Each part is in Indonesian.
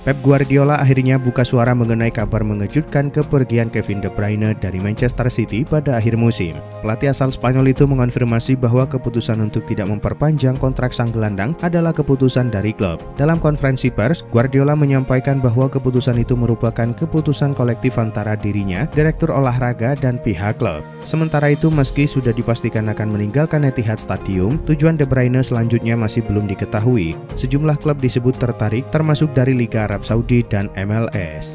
Pep Guardiola akhirnya buka suara mengenai kabar mengejutkan kepergian Kevin De Bruyne dari Manchester City pada akhir musim. Pelatih asal Spanyol itu mengonfirmasi bahwa keputusan untuk tidak memperpanjang kontrak sang gelandang adalah keputusan dari klub. Dalam konferensi pers, Guardiola menyampaikan bahwa keputusan itu merupakan keputusan kolektif antara dirinya, direktur olahraga, dan pihak klub. Sementara itu, meski sudah dipastikan akan meninggalkan Etihad Stadium, tujuan De Bruyne selanjutnya masih belum diketahui. Sejumlah klub disebut tertarik, termasuk dari Liga Arab Saudi dan MLS.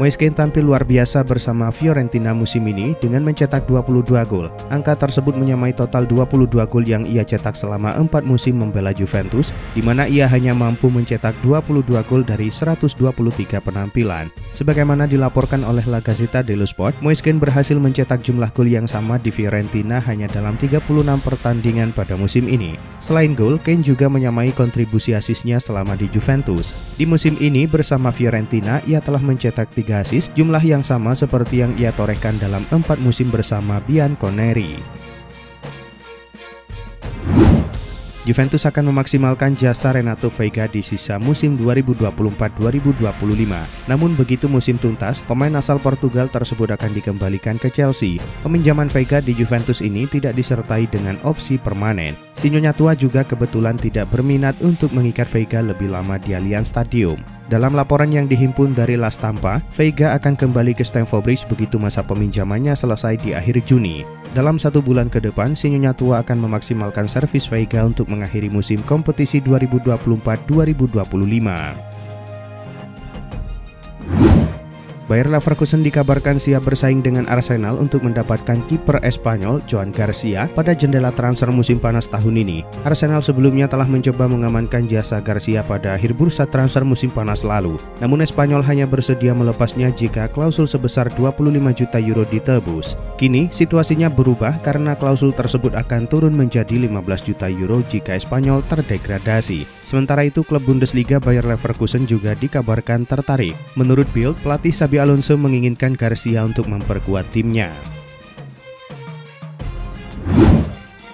Moise Kean tampil luar biasa bersama Fiorentina musim ini dengan mencetak 22 gol. Angka tersebut menyamai total 22 gol yang ia cetak selama 4 musim membela Juventus, di mana ia hanya mampu mencetak 22 gol dari 123 penampilan. Sebagaimana dilaporkan oleh La Gazzetta dello Sport, Moise Kean berhasil mencetak jumlah gol yang sama di Fiorentina hanya dalam 36 pertandingan pada musim ini. Selain gol, Kean juga menyamai kontribusi asisnya selama di Juventus. Di musim ini bersama Fiorentina, ia telah mencetak 3 assist, jumlah yang sama seperti yang ia torehkan dalam 4 musim bersama Bianconeri. Juventus akan memaksimalkan jasa Renato Veiga di sisa musim 2024-2025. Namun begitu musim tuntas, pemain asal Portugal tersebut akan dikembalikan ke Chelsea. Peminjaman Veiga di Juventus ini tidak disertai dengan opsi permanen. Sinyonya tua juga kebetulan tidak berminat untuk mengikat Veiga lebih lama di Allianz Stadium. Dalam laporan yang dihimpun dari La Stampa, Veiga akan kembali ke Stamford Bridge begitu masa peminjamannya selesai di akhir Juni. Dalam 1 bulan ke depan, sinyonya tua akan memaksimalkan servis Veiga untuk mengakhiri musim kompetisi 2024-2025. Bayer Leverkusen dikabarkan siap bersaing dengan Arsenal untuk mendapatkan kiper Espanyol Joan Garcia pada jendela transfer musim panas tahun ini. Arsenal sebelumnya telah mencoba mengamankan jasa Garcia pada akhir bursa transfer musim panas lalu. Namun Espanyol hanya bersedia melepasnya jika klausul sebesar 25 juta euro ditebus. Kini situasinya berubah karena klausul tersebut akan turun menjadi 15 juta euro jika Espanyol terdegradasi. Sementara itu klub Bundesliga Bayer Leverkusen juga dikabarkan tertarik. Menurut Bild, pelatih Xabi Alonso menginginkan Garcia untuk memperkuat timnya.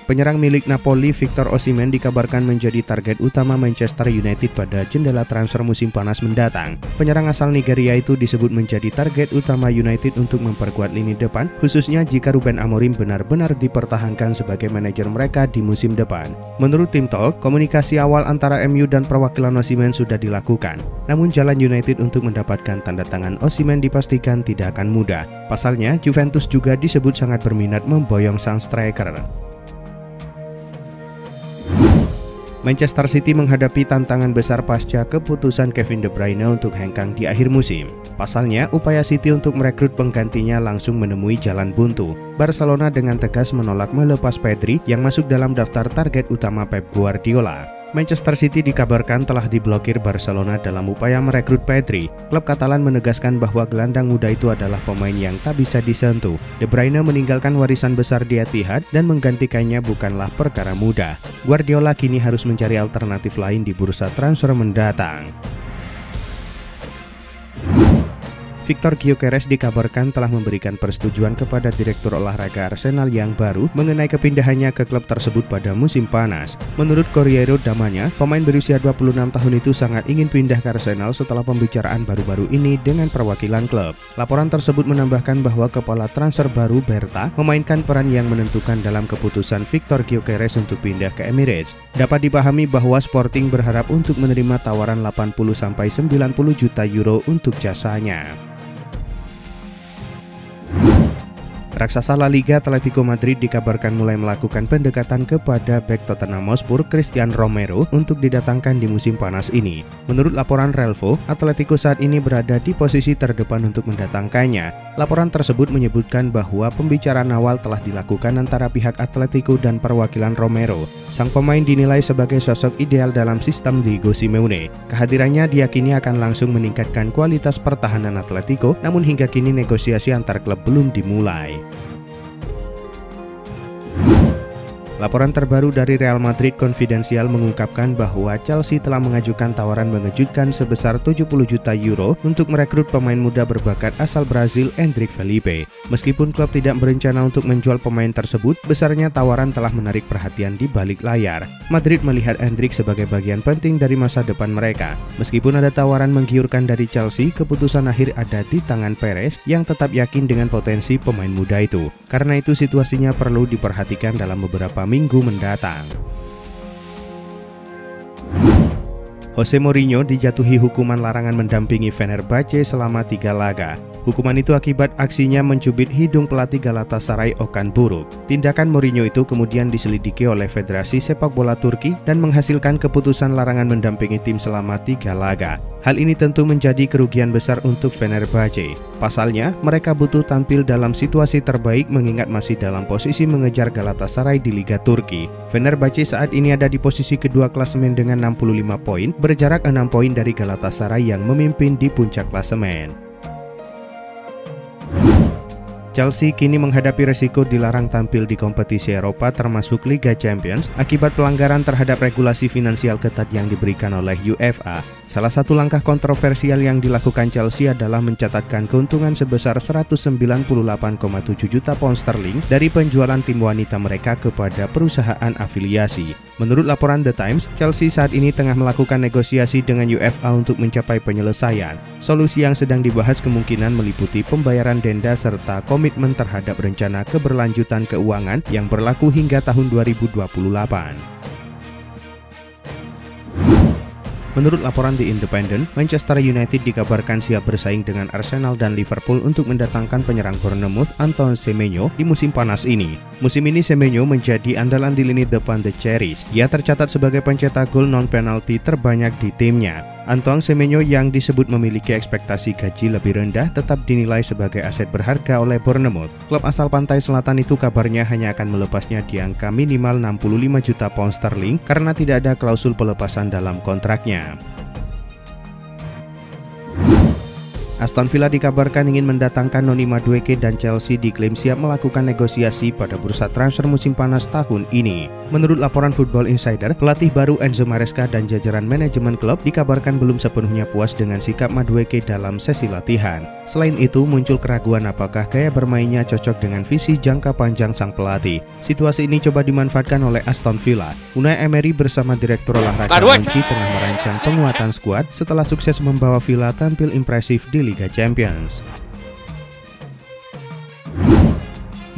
Penyerang milik Napoli Victor Osimhen dikabarkan menjadi target utama Manchester United pada jendela transfer musim panas mendatang. Penyerang asal Nigeria itu disebut menjadi target utama United untuk memperkuat lini depan, khususnya jika Ruben Amorim benar-benar dipertahankan sebagai manajer mereka di musim depan. Menurut tim Talk, komunikasi awal antara MU dan perwakilan Osimhen sudah dilakukan. Namun jalan United untuk mendapatkan tanda tangan Osimhen dipastikan tidak akan mudah. Pasalnya, Juventus juga disebut sangat berminat memboyong sang striker. Manchester City menghadapi tantangan besar pasca keputusan Kevin De Bruyne untuk hengkang di akhir musim. Pasalnya, upaya City untuk merekrut penggantinya langsung menemui jalan buntu. Barcelona dengan tegas menolak melepas Pedri yang masuk dalam daftar target utama Pep Guardiola. Manchester City dikabarkan telah diblokir Barcelona dalam upaya merekrut Pedri. Klub Katalan menegaskan bahwa gelandang muda itu adalah pemain yang tak bisa disentuh. De Bruyne meninggalkan warisan besar di Etihad dan menggantikannya bukanlah perkara mudah. Guardiola kini harus mencari alternatif lain di bursa transfer mendatang. Victor Gyökeres dikabarkan telah memberikan persetujuan kepada direktur olahraga Arsenal yang baru mengenai kepindahannya ke klub tersebut pada musim panas. Menurut Corriere Damanya, pemain berusia 26 tahun itu sangat ingin pindah ke Arsenal setelah pembicaraan baru-baru ini dengan perwakilan klub. Laporan tersebut menambahkan bahwa kepala transfer baru Berta memainkan peran yang menentukan dalam keputusan Victor Gyökeres untuk pindah ke Emirates. Dapat dipahami bahwa Sporting berharap untuk menerima tawaran 80-90 juta euro untuk jasanya. Raksasa La Liga Atletico Madrid dikabarkan mulai melakukan pendekatan kepada bek Tottenham Hotspur Christian Romero untuk didatangkan di musim panas ini. Menurut laporan Relvo, Atletico saat ini berada di posisi terdepan untuk mendatangkannya. Laporan tersebut menyebutkan bahwa pembicaraan awal telah dilakukan antara pihak Atletico dan perwakilan Romero. Sang pemain dinilai sebagai sosok ideal dalam sistem Diego Simeone. Kehadirannya diyakini akan langsung meningkatkan kualitas pertahanan Atletico, namun hingga kini negosiasi antar klub belum dimulai. Laporan terbaru dari Real Madrid Konfidensial mengungkapkan bahwa Chelsea telah mengajukan tawaran mengejutkan sebesar 70 juta euro untuk merekrut pemain muda berbakat asal Brazil Endrick Felipe. Meskipun klub tidak berencana untuk menjual pemain tersebut, besarnya tawaran telah menarik perhatian di balik layar. Madrid melihat Endrick sebagai bagian penting dari masa depan mereka. Meskipun ada tawaran menggiurkan dari Chelsea, keputusan akhir ada di tangan Perez yang tetap yakin dengan potensi pemain muda itu. Karena itu situasinya perlu diperhatikan dalam beberapa minggu mendatang. Jose Mourinho dijatuhi hukuman larangan mendampingi Fenerbahce selama 3 laga. Hukuman itu akibat aksinya mencubit hidung pelatih Galatasaray Okan Buruk. Tindakan Mourinho itu kemudian diselidiki oleh Federasi Sepak Bola Turki dan menghasilkan keputusan larangan mendampingi tim selama 3 laga. Hal ini tentu menjadi kerugian besar untuk Fenerbahce. Pasalnya, mereka butuh tampil dalam situasi terbaik mengingat masih dalam posisi mengejar Galatasaray di Liga Turki. Fenerbahce saat ini ada di posisi kedua klasemen dengan 65 poin, berjarak 6 poin dari Galatasaray yang memimpin di puncak klasemen. Chelsea kini menghadapi resiko dilarang tampil di kompetisi Eropa termasuk Liga Champions akibat pelanggaran terhadap regulasi finansial ketat yang diberikan oleh UEFA. Salah satu langkah kontroversial yang dilakukan Chelsea adalah mencatatkan keuntungan sebesar 198,7 juta pound sterling dari penjualan tim wanita mereka kepada perusahaan afiliasi. Menurut laporan The Times, Chelsea saat ini tengah melakukan negosiasi dengan UEFA untuk mencapai penyelesaian. Solusi yang sedang dibahas kemungkinan meliputi pembayaran denda serta komitmen terhadap rencana keberlanjutan keuangan yang berlaku hingga tahun 2028. Menurut laporan The Independent, Manchester United dikabarkan siap bersaing dengan Arsenal dan Liverpool untuk mendatangkan penyerang Bournemouth Antoine Semenyo di musim panas ini. Musim ini Semenyo menjadi andalan di lini depan The Cherries. Ia tercatat sebagai pencetak gol non-penalti terbanyak di timnya. Antoine Semenyo yang disebut memiliki ekspektasi gaji lebih rendah tetap dinilai sebagai aset berharga oleh Bournemouth. Klub asal pantai selatan itu kabarnya hanya akan melepasnya di angka minimal 65 juta pound sterling karena tidak ada klausul pelepasan dalam kontraknya. Aston Villa dikabarkan ingin mendatangkan Noni Madueke dan Chelsea diklaim siap melakukan negosiasi pada bursa transfer musim panas tahun ini. Menurut laporan Football Insider, pelatih baru Enzo Maresca dan jajaran manajemen klub dikabarkan belum sepenuhnya puas dengan sikap Madueke dalam sesi latihan. Selain itu, muncul keraguan apakah gaya bermainnya cocok dengan visi jangka panjang sang pelatih. Situasi ini coba dimanfaatkan oleh Aston Villa. Unai Emery bersama Direktur Olahraga Monchi tengah merancang penguatan skuad setelah sukses membawa Villa tampil impresif di Liga Champions.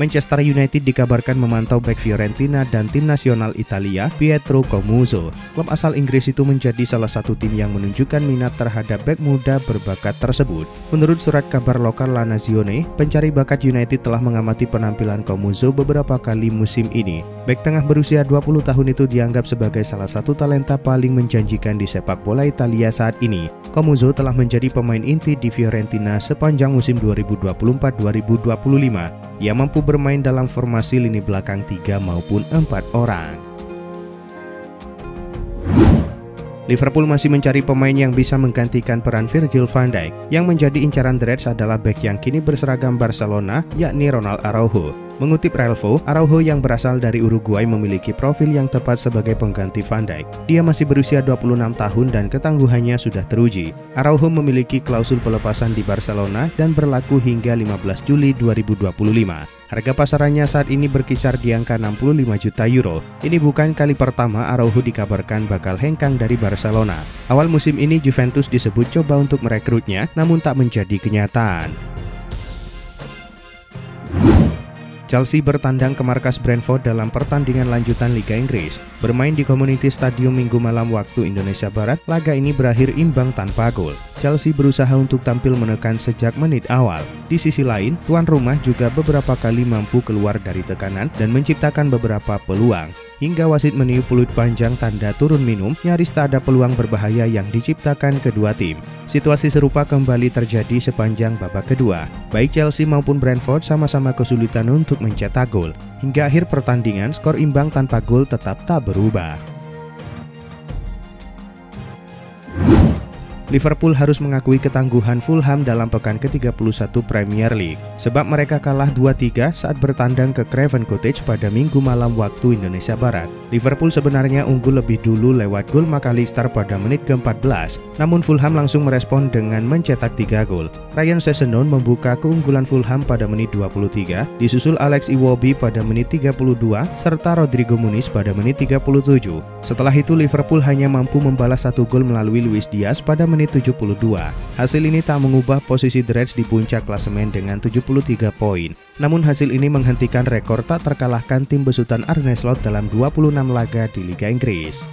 Manchester United dikabarkan memantau bek Fiorentina dan tim nasional Italia Pietro Comuzzo. Klub asal Inggris itu menjadi salah satu tim yang menunjukkan minat terhadap bek muda berbakat tersebut. Menurut surat kabar lokal La Nazione, pencari bakat United telah mengamati penampilan Comuzzo beberapa kali musim ini. Bek tengah berusia 20 tahun itu dianggap sebagai salah satu talenta paling menjanjikan di sepak bola Italia saat ini. Comuzzo telah menjadi pemain inti di Fiorentina sepanjang musim 2024-2025. Ia mampu bermain dalam formasi lini belakang 3 maupun 4 orang. Liverpool masih mencari pemain yang bisa menggantikan peran Virgil van Dijk. Yang menjadi incaran The Reds adalah bek yang kini berseragam Barcelona, yakni Ronald Araujo. Mengutip Relvo, Araujo yang berasal dari Uruguay memiliki profil yang tepat sebagai pengganti Van Dijk. Dia masih berusia 26 tahun dan ketangguhannya sudah teruji. Araujo memiliki klausul pelepasan di Barcelona dan berlaku hingga 15 Juli 2025. Harga pasarannya saat ini berkisar di angka 65 juta euro. Ini bukan kali pertama Araujo dikabarkan bakal hengkang dari Barcelona. Awal musim ini Juventus disebut coba untuk merekrutnya, namun tak menjadi kenyataan. Chelsea bertandang ke markas Brentford dalam pertandingan lanjutan Liga Inggris. Bermain di Community Stadium Minggu malam waktu Indonesia Barat, laga ini berakhir imbang tanpa gol. Chelsea berusaha untuk tampil menekan sejak menit awal. Di sisi lain, tuan rumah juga beberapa kali mampu keluar dari tekanan dan menciptakan beberapa peluang. Hingga wasit meniup peluit panjang tanda turun minum, nyaris tak ada peluang berbahaya yang diciptakan kedua tim. Situasi serupa kembali terjadi sepanjang babak kedua. Baik Chelsea maupun Brentford sama-sama kesulitan untuk mencetak gol. Hingga akhir pertandingan, skor imbang tanpa gol tetap tak berubah. Liverpool harus mengakui ketangguhan Fulham dalam pekan ke-31 Premier League, sebab mereka kalah 2-3 saat bertandang ke Craven Cottage pada Minggu malam waktu Indonesia Barat. Liverpool sebenarnya unggul lebih dulu lewat gol McAllister pada menit ke-14, namun Fulham langsung merespon dengan mencetak 3 gol. Ryan Sessegnon membuka keunggulan Fulham pada menit 23, disusul Alex Iwobi pada menit 32, serta Rodrigo Muniz pada menit 37. Setelah itu Liverpool hanya mampu membalas 1 gol melalui Luis Diaz pada menit 72. Hasil ini tak mengubah posisi The Reds di puncak klasemen dengan 73 poin. Namun hasil ini menghentikan rekor tak terkalahkan tim besutan Arne Slot dalam 26 laga di Liga Inggris.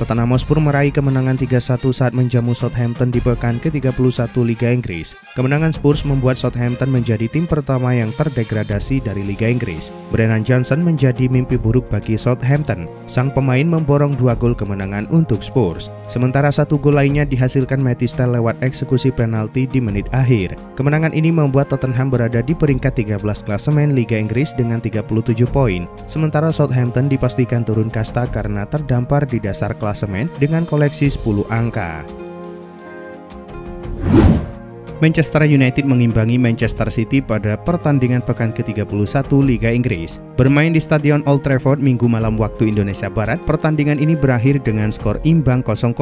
Tottenham Hotspur meraih kemenangan 3-1 saat menjamu Southampton di pekan ke-31 Liga Inggris. Kemenangan Spurs membuat Southampton menjadi tim pertama yang terdegradasi dari Liga Inggris. Brennan Johnson menjadi mimpi buruk bagi Southampton. Sang pemain memborong 2 gol kemenangan untuk Spurs. Sementara 1 gol lainnya dihasilkan Matty Stell lewat eksekusi penalti di menit akhir. Kemenangan ini membuat Tottenham berada di peringkat 13 klasemen Liga Inggris dengan 37 poin. Sementara Southampton dipastikan turun kasta karena terdampar di dasar klasemen dengan koleksi 10 angka. Manchester United mengimbangi Manchester City pada pertandingan pekan ke-31 Liga Inggris. Bermain di Stadion Old Trafford Minggu malam waktu Indonesia Barat, pertandingan ini berakhir dengan skor imbang 0-0.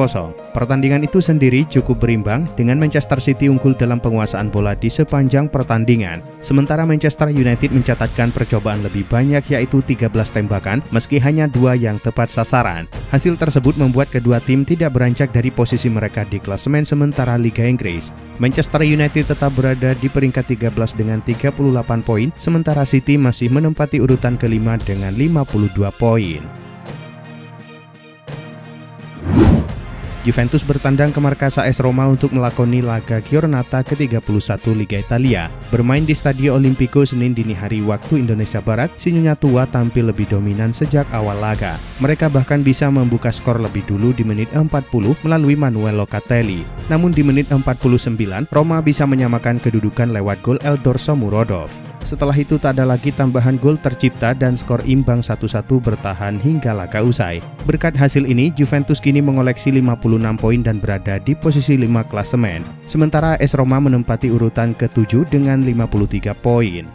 Pertandingan itu sendiri cukup berimbang dengan Manchester City unggul dalam penguasaan bola di sepanjang pertandingan. Sementara Manchester United mencatatkan percobaan lebih banyak yaitu 13 tembakan meski hanya 2 yang tepat sasaran. Hasil tersebut membuat kedua tim tidak beranjak dari posisi mereka di klasemen sementara Liga Inggris. Manchester United tetap berada di peringkat 13 dengan 38 poin, sementara City masih menempati urutan kelima dengan 52 poin. Juventus bertandang ke markas AS Roma untuk melakoni laga Giornata ke-31 Liga Italia. Bermain di Stadio Olimpico Senin dini hari waktu Indonesia Barat, si Nyonya Tua tampil lebih dominan sejak awal laga. Mereka bahkan bisa membuka skor lebih dulu di menit 40 melalui Manuel Locatelli. Namun di menit 49, Roma bisa menyamakan kedudukan lewat gol Eldor Shomurodov. Setelah itu tak ada lagi tambahan gol tercipta dan skor imbang 1-1 bertahan hingga laga usai. Berkat hasil ini, Juventus kini mengoleksi 56 poin dan berada di posisi 5 klasemen. Sementara AS Roma menempati urutan ke-7 dengan 53 poin.